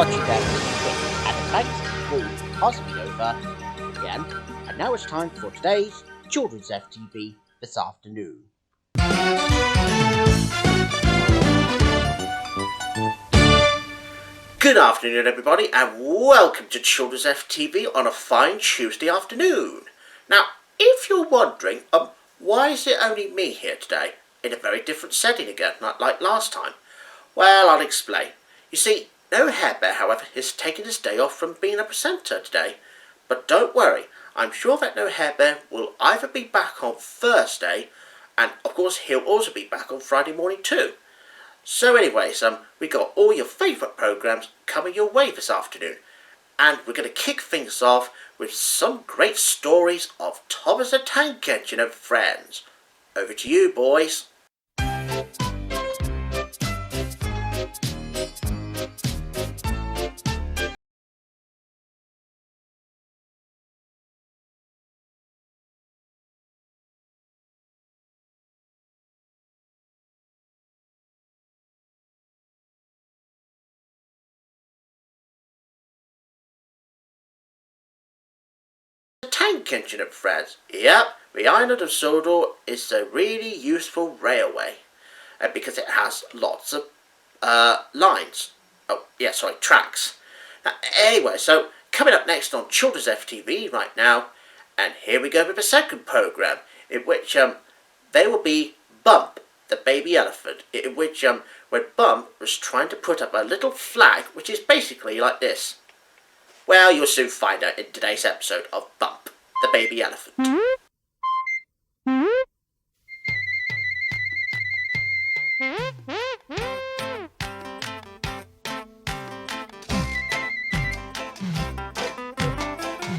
watching that quick, and thanks for passing me over again. And now it's time for today's Children's FTV this afternoon. Good afternoon, everybody, and welcome to Children's FTV on a fine Tuesday afternoon. Now, if you're wondering, why is it only me here today, in a very different setting again, not like last time? Well, I'll explain. You see, No Hair Bear, however, has taken his day off from being a presenter today. But don't worry, I'm sure that No Hair Bear will either be back on Thursday, and of course he'll also be back on Friday morning too. So anyways, we got all your favourite programmes coming your way this afternoon. And we're going to kick things off with some great stories of Thomas the Tank Engine and friends. Over to you, boys. Tank Engine and friends. Yep, the Island of Sodor is a really useful railway because it has lots of lines. Tracks. Now, anyway, so coming up next on Children's FTV right now, and here we go with the second programme, in which there will be Bump, the baby elephant, in which when Bump was trying to put up a little flag, which is basically like this. Well, you'll soon find out in today's episode of Bump, the baby elephant.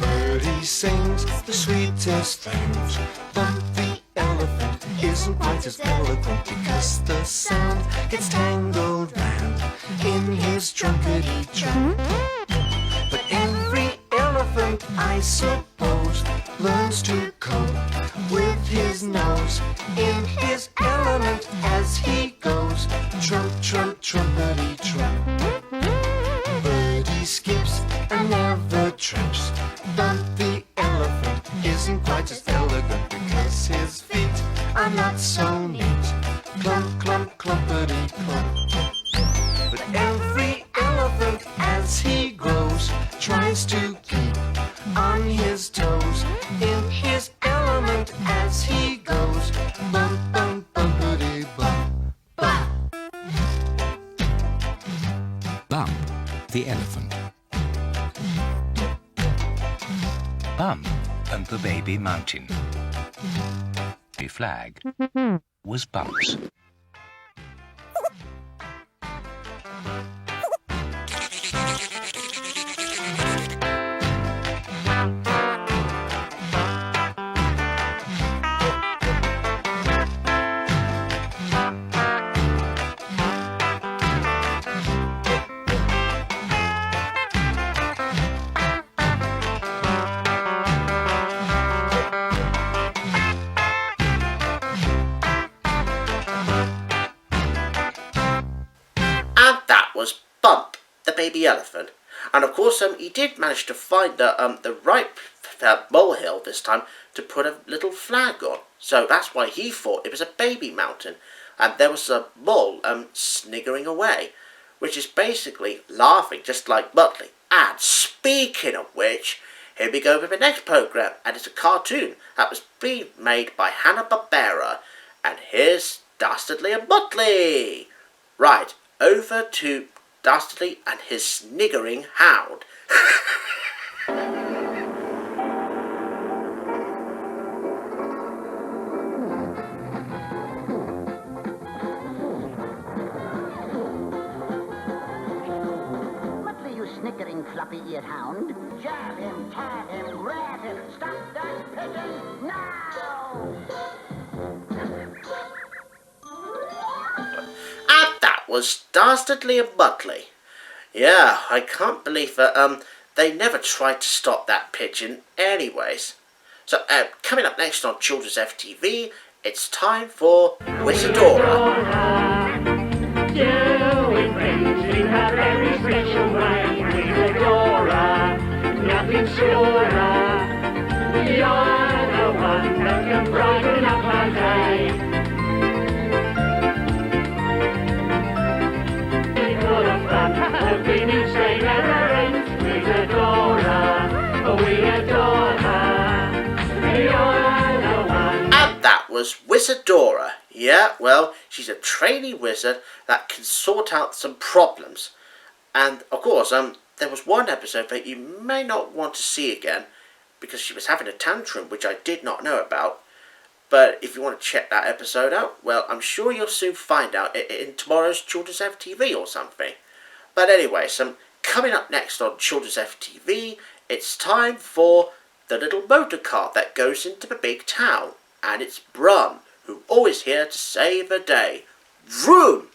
Birdie sings the sweetest things. Bump the elephant isn't quite as eloquent because the sound gets tangled round in his trunkety-trunk. But every elephant, I suppose, learns to cope with his nose in his element as he goes. Trump, trump, trumpety, trump. Birdie skips and never trips. Bump the elephant isn't quite as elegant because his feet are not so neat. Clump, clump, clumpety, clump. But every elephant, as he grows, tries to keep on his toes in his element as he goes. Bump, bump, bumpity, bump, bump. Bump the elephant. Bump and the baby mountain. The flag was Bump's. Bump, the baby elephant. And of course, he did manage to find the right molehill this time to put a little flag on. So that's why he thought it was a baby mountain. And there was a mole sniggering away, which is basically laughing just like Muttley. And speaking of which, here we go with the next programme, and it's a cartoon that was being made by Hanna-Barbera. And here's Dastardly and Muttley. Right, over to Dastardly and his sniggering hound. Muttley, you snickering, floppy-eared hound. Jab him, tag him, grab him. Stop that pigeon now! And that was Dastardly and Muttley. Yeah, I can't believe that they never tried to stop that pigeon anyways. So coming up next on Children's FTV, it's time for Wizardora. You and friends in a very special way. restorer. You're the one that can brighten up our day. Full of fun, hoping each day never ends. We adore her, we adore her. You're the one. And that was Wizardora. Yeah, well, she's a trainee wizard that can sort out some problems. And of course, there was one episode that you may not want to see again because she was having a tantrum, which I did not know about. But if you want to check that episode out, well, I'm sure you'll soon find out in tomorrow's Children's FTV or something. But anyway, coming up next on Children's FTV, it's time for the little motor car that goes into the big town. And it's Brum, who's always here to save the day. Vroom!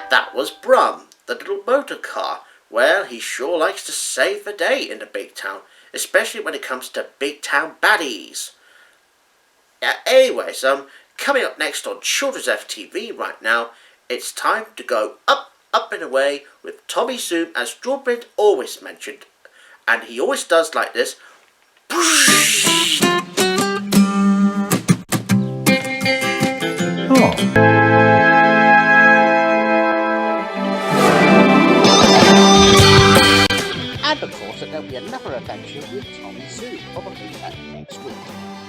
That was Brum, the little motor car. Well, he sure likes to save the day in the big town, especially when it comes to big town baddies. Anyways, coming up next on Children's FTV right now, it's time to go up, up and away with Tommy Zoom, as George always mentioned. And he always does like this. Oh. And of course, there'll be another adventure with Tommy Zoom, probably next week.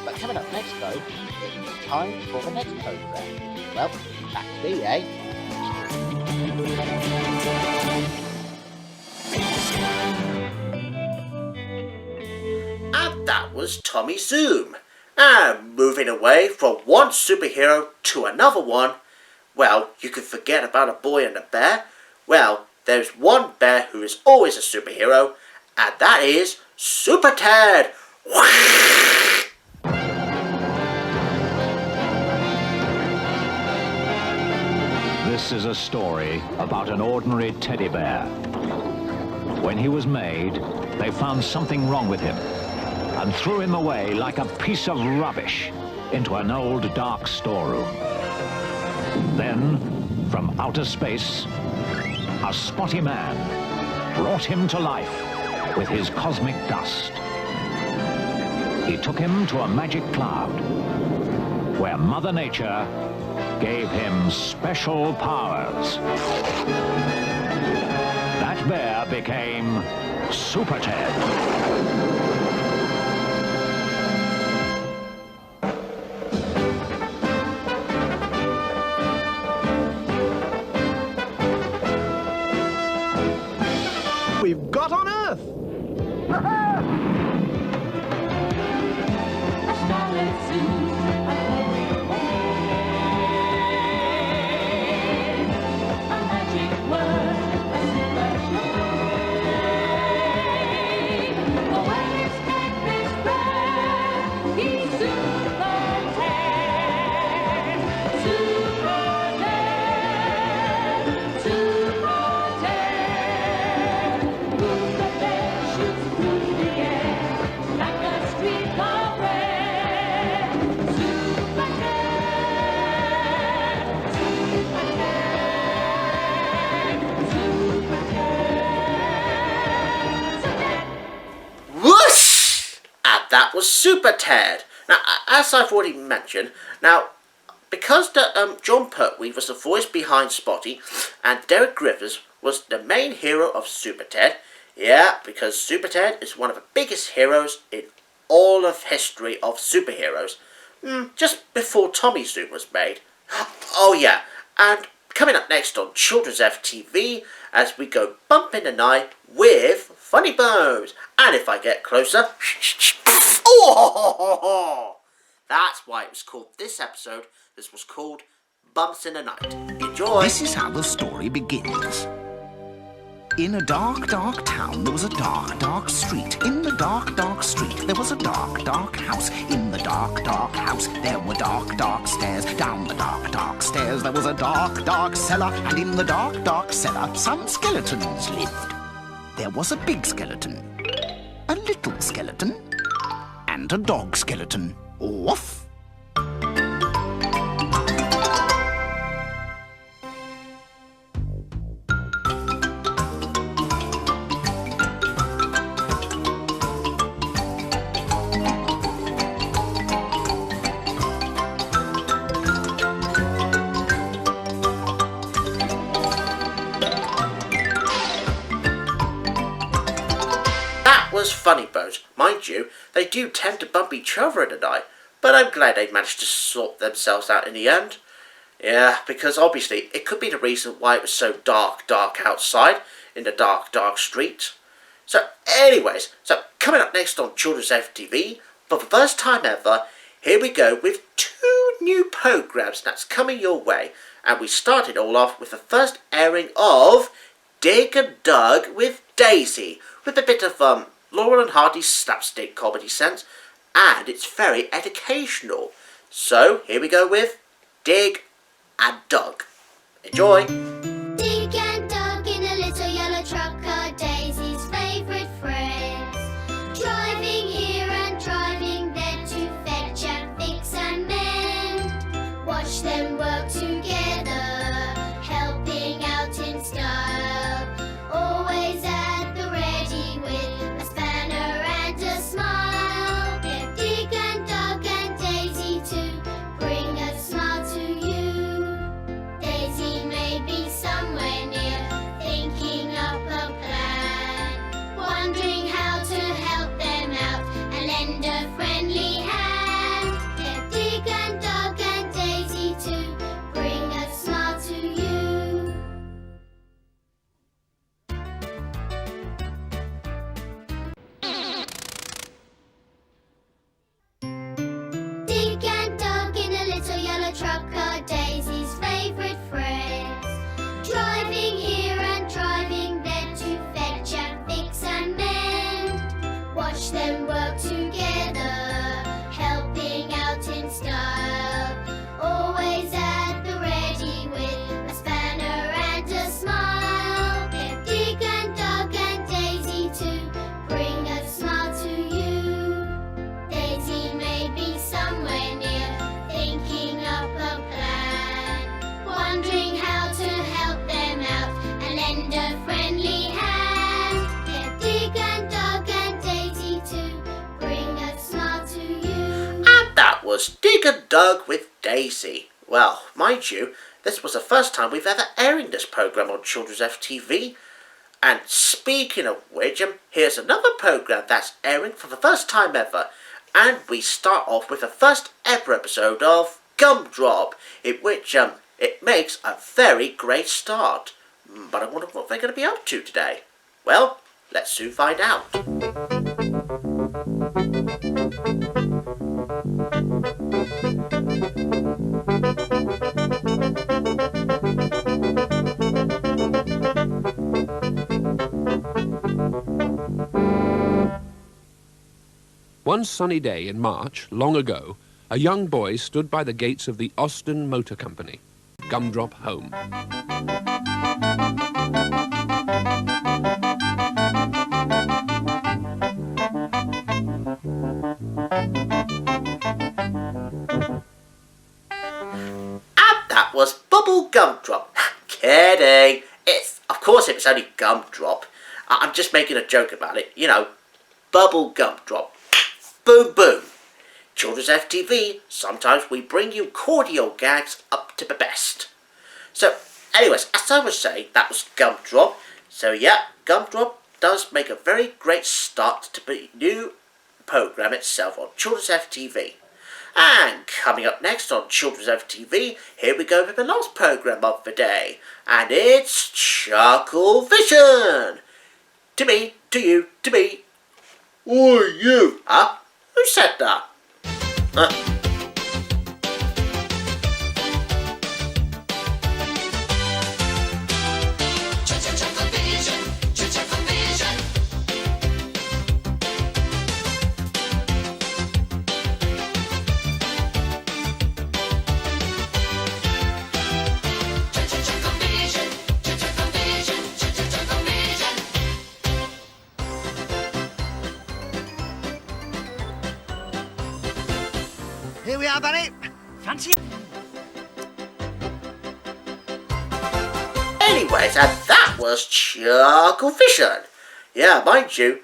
But coming up next, though, it's time for the next program. Well, back to me, eh? And that was Tommy Zoom. And moving away from one superhero to another one, well, you can forget about a boy and a bear. Well, there's one bear who is always a superhero, and that is Super Ted! This is a story about an ordinary teddy bear. When he was made, they found something wrong with him and threw him away like a piece of rubbish into an old dark storeroom. Then, from outer space, a spotty man brought him to life with his cosmic dust. He took him to a magic cloud where Mother Nature gave him special powers. That bear became Super Ted. We've got on Earth! That was Super Ted. Now, as I've already mentioned, because John Pertwee was the voice behind Spotty, and Derek Griffiths was the main hero of Super Ted, because Super Ted is one of the biggest heroes in all of history of superheroes, just before Tommy Zoom was made. Oh yeah, and coming up next on Children's FTV, as we go bump in the night with Funny Bones. And if I get closer, oh, that's why it was called this episode. This was called Bumps in the Night. Enjoy. This is how the story begins. In a dark, dark town, there was a dark, dark street. In the dark, dark street, there was a dark, dark house. In the dark, dark house, there were dark, dark stairs. Down the dark, dark stairs, there was a dark, dark cellar. And in the dark, dark cellar, some skeletons lived. There was a big skeleton, a little skeleton, and a dog skeleton. Woof! Was Funny Bones. Mind you, they do tend to bump each other in the night, but I'm glad they managed to sort themselves out in the end. Yeah, because obviously it could be the reason why it was so dark outside in the dark, dark street. So anyways, coming up next on Children's FTV, for the first time ever, here we go with 2 new programs that's coming your way. And we started all off with the first airing of Dig and Dug with Daisy, with a bit of Laurel and Hardy's slapstick comedy sense, and it's very educational. So here we go with Dig and Dug. Enjoy! Dig and Dug in a little yellow truck are Daisy's favourite friends. Driving here and driving there to fetch and fix and mend. Watch them work together, helping out in style. Always at the ready with a spanner and a smile. Get Dig and Dug and Daisy to bring a smile to you. Daisy may be somewhere near, thinking up a plan, wondering how to help them out and lend a friendly hand. Get Dig and Dug and Daisy to bring a smile to you. Dig and Dug in a little yellow truck are Daisy's favourite friends. Driving here and driving there to fetch and fix and mend. Watch them work together, helping out in style. Always at the ready with a spanner and a smile. Get Dig and Dug and Daisy to bring a smile to you. Daisy may be somewhere near, thinking up a plan, wondering how to help them out and lend a friendly hand. Get Dig and Dug and Daisy to bring a smile to you. And that was Dig and Dug with Daisy. Well, mind you, this was the first time we've ever airing this programme on Children's FTV. And speaking of which, here's another programme that's airing for the first time ever. And we start off with the first ever episode of Gumdrop, in which it makes a very great start. But I wonder what they're going to be up to today. Well, let's soon find out. One sunny day in March, long ago, a young boy stood by the gates of the Austin Motor Company. Gumdrop home. And that was Bubble Gumdrop. Kidding. Of course it was only Gumdrop. I'm just making a joke about it. You know, Bubble Gumdrop. Boom boom. Children's FTV, sometimes we bring you cordial gags up to the best. So, anyways, as I was saying, that was Gumdrop. So yeah, Gumdrop does make a very great start to the new programme itself on Children's FTV. And coming up next on Children's FTV, here we go with the last programme of the day. And it's Chuckle Vision. to me, to you, to me. Oi, you! Huh? Who said that? Here we are, Bunny. Fancy? Anyways, and that was Chuckle Vision. Yeah, mind you,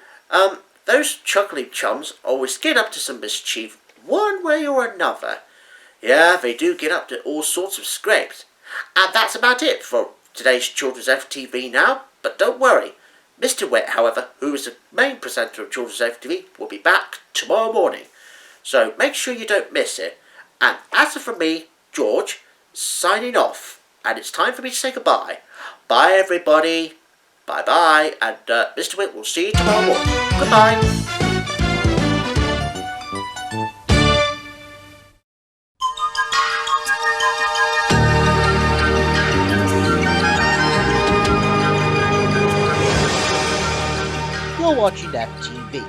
those chuckling chums always get up to some mischief one way or another. Yeah, they do get up to all sorts of scrapes. And that's about it for today's Children's FTV now. But don't worry, Mr. Wet, however, who is the main presenter of Children's FTV, will be back tomorrow morning. So make sure you don't miss it. And as for me, George, signing off. And it's time for me to say goodbye. Bye, everybody. Bye-bye. And Mr. Witt will see you tomorrow morning. Goodbye. You're watching FTV.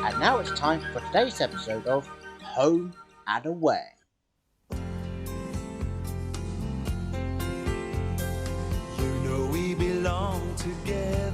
And now it's time for today's episode of Home and Away. You know we belong together.